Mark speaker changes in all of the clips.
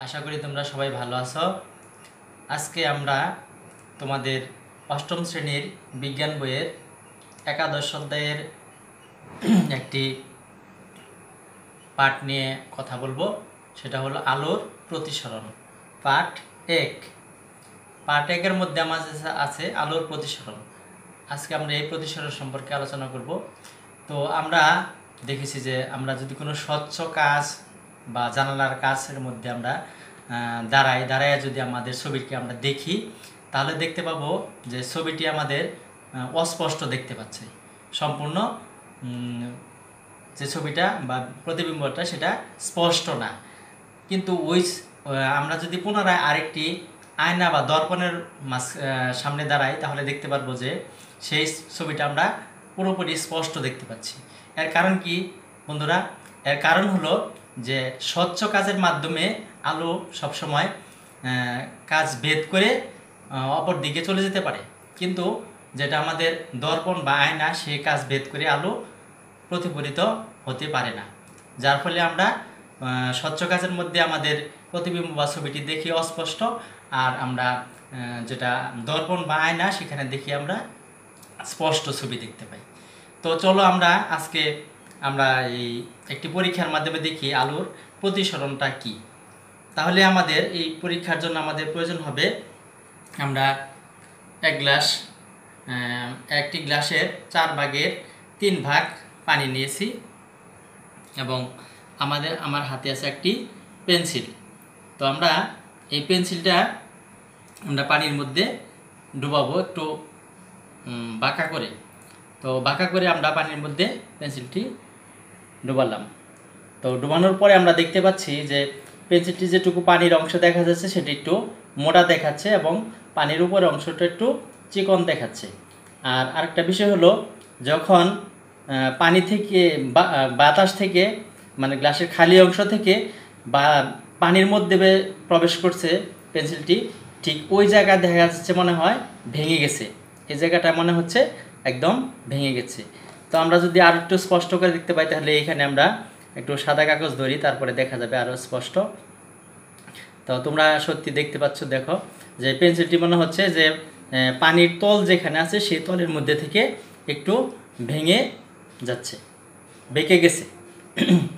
Speaker 1: আশা করি তোমরা সবাই ভালো আছো। আজকে আমরা তোমাদের অষ্টম শ্রেণীর বিজ্ঞান বইয়ের একাদশ অধ্যায়ের একটি পাঠ নিয়ে কথা বলবো। সেটা হলো আলোর প্রতিসরণ। পাঠ 1। পাঠ 1-এর মধ্যে আমাদের আছে আলোর প্রতিসরণ। আজকে আমরা এই প্রতিসরণ সম্পর্কে আলোচনা করব। তো আমরা দেখেছি যে আমরা যদি কোনো স্বচ্ছ কাচ বা জানালার কাচের মধ্যে আমরা দাঁড়ায় যদি আমাদের ছবিকে আমরা দেখি, তাহলে দেখতে পাবো যে ছবিটি আমাদের অস্পষ্ট দেখতে পাচ্ছে। সম্পূর্ণ যে ছবিটা বা প্রতিবিম্বটা সেটা স্পষ্ট না। কিন্তু আমরা যদি পুনরায় আরেকটি আয়না বা দর্পণের সামনে দাঁড়াই, তাহলে দেখতে পারবো যে সেই ছবিটা আমরা পুরোপুরি স্পষ্ট দেখতে পাচ্ছি। এর কারণ কি বন্ধুরা? এর কারণ হলো যে স্বচ্ছ কাচের মাধ্যমে আলো সবসময় কাচ ভেদ করে অপর দিকে চলে যেতে পারে, কিন্তু যেটা আমাদের দর্পণ বা আয়না, সেই কাচ ভেদ করে আলো প্রতিফলিত হতে পারে না। যার ফলে আমরা স্বচ্ছ কাচের মধ্যে আমাদের প্রতিবিম্ব বা ছবিটি দেখি অস্পষ্ট, আর আমরা যেটা দর্পণ বা আয়না সেখানে দেখি আমরা স্পষ্ট ছবি দেখতে পাই। তো চলো আজকে আমরা এই একটি পরীক্ষার মাধ্যমে দেখি আলোর প্রতিসরণটা কি। তাহলে আমাদের এই পরীক্ষার জন্য আমাদের প্রয়োজন হবে, আমরা একটি গ্লাসের 4 ভাগের 3 ভাগ পানি নিয়েছি এবং আমার হাতে আছে একটি পেন্সিল। তো আমরা এই পেন্সিলটা আমরা পানির মধ্যে ডুবাবো একটু বাঁকা করে। তো বাঁকা করে আমরা পানির মধ্যে পেন্সিলটি ডুবালাম। তো ডুবানোর পরে আমরা দেখতে পাচ্ছি যে পেন্সিলটি যেটুকু পানির অংশ দেখা যাচ্ছে সেটি একটু মোটা দেখাচ্ছে এবং পানির উপরের অংশটা একটু চিকন দেখাচ্ছে। আর আরেকটা বিষয় হলো, যখন পানি থেকে বাতাস থেকে মানে গ্লাসের খালি অংশ থেকে বা পানির মধ্যে প্রবেশ করছে পেন্সিলটি, ঠিক ওই জায়গায় দেখা যাচ্ছে মনে হয় ভেঙে গেছে। এই জায়গাটা মনে হচ্ছে একদম ভেঙে গেছে। তো আমরা যদি আরও একটু স্পষ্ট করে দেখতে পাই, তাহলে এখানে আমরা একটু সাদা কাগজ ধরি, তারপরে দেখা যাবে আরও স্পষ্ট। তো তোমরা সত্যি দেখতে পাচ্ছ, দেখো যে পেন্সিলটি মনে হচ্ছে যে পানির তল যেখানে আছে সেই তলের মধ্যে থেকে একটু ভেঙে যাচ্ছে, বেঁকে গেছে।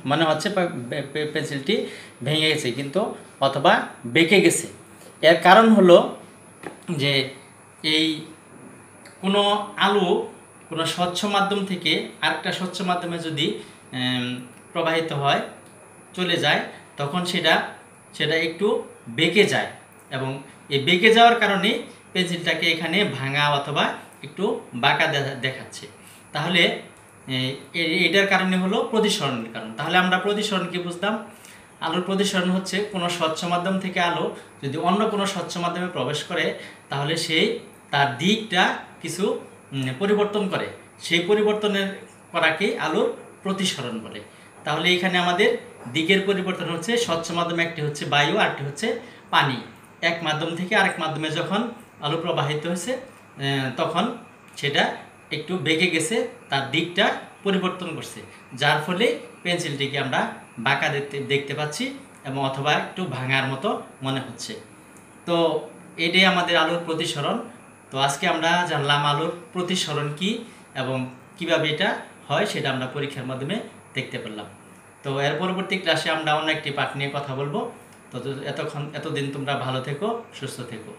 Speaker 1: মনে হচ্ছে পেন্সিলটি ভেঙে গেছে কিন্তু অথবা বেঁকে গেছে। এর কারণ হলো যে এই কোনো আলো কোনো স্বচ্ছ মাধ্যম থেকে আরেকটা স্বচ্ছ মাধ্যমে যদি প্রবাহিত হয়, চলে যায়, তখন সেটা একটু বেঁকে যায় এবং এই বেঁকে যাওয়ার কারণে পেন্সিলটাকে এখানে ভাঙা অথবা একটু বাঁকা দেখাচ্ছে। তাহলে এটার কারণে হলো প্রতিসরণের কারণ। তাহলে আমরা প্রতিসরণ কি বুঝলাম? আলোর প্রতিসরণ হচ্ছে কোনো স্বচ্ছ মাধ্যম থেকে আলো যদি অন্য কোনো স্বচ্ছ মাধ্যমে প্রবেশ করে, তাহলে তার দিকটা কিছু পরিবর্তন করে, সেই পরিবর্তনের করাকে আলোর প্রতিসরণ বলে। তাহলে এখানে আমাদের দিকের পরিবর্তন হচ্ছে স্বচ্ছ মাধ্যমে, একটি হচ্ছে বায়ু আর একটি হচ্ছে পানি। এক মাধ্যম থেকে আরেক মাধ্যমে যখন আলো প্রবাহিত হয়েছে, তখন সেটা একটু বেঁকে গেছে, তার দিকটা পরিবর্তন করছে, যার ফলে পেন্সিলটিকে আমরা বাঁকা দেখতে পাচ্ছি এবং অথবা একটু ভাঙার মতো মনে হচ্ছে। তো এটাই আমাদের আলোর প্রতিসরণ। তো আজকে আমরা জানলাম আলোর প্রতিসরণ কি এবং কিভাবে এটা হয়, সেটা আমরা পরীক্ষার মাধ্যমে দেখতে পেলাম। তো এর পরবর্তী ক্লাসে আমরা অন্য একটি পাঠ নিয়ে কথা বলবো। তো এতদিন তোমরা ভালো থেকো, সুস্থ থেকো।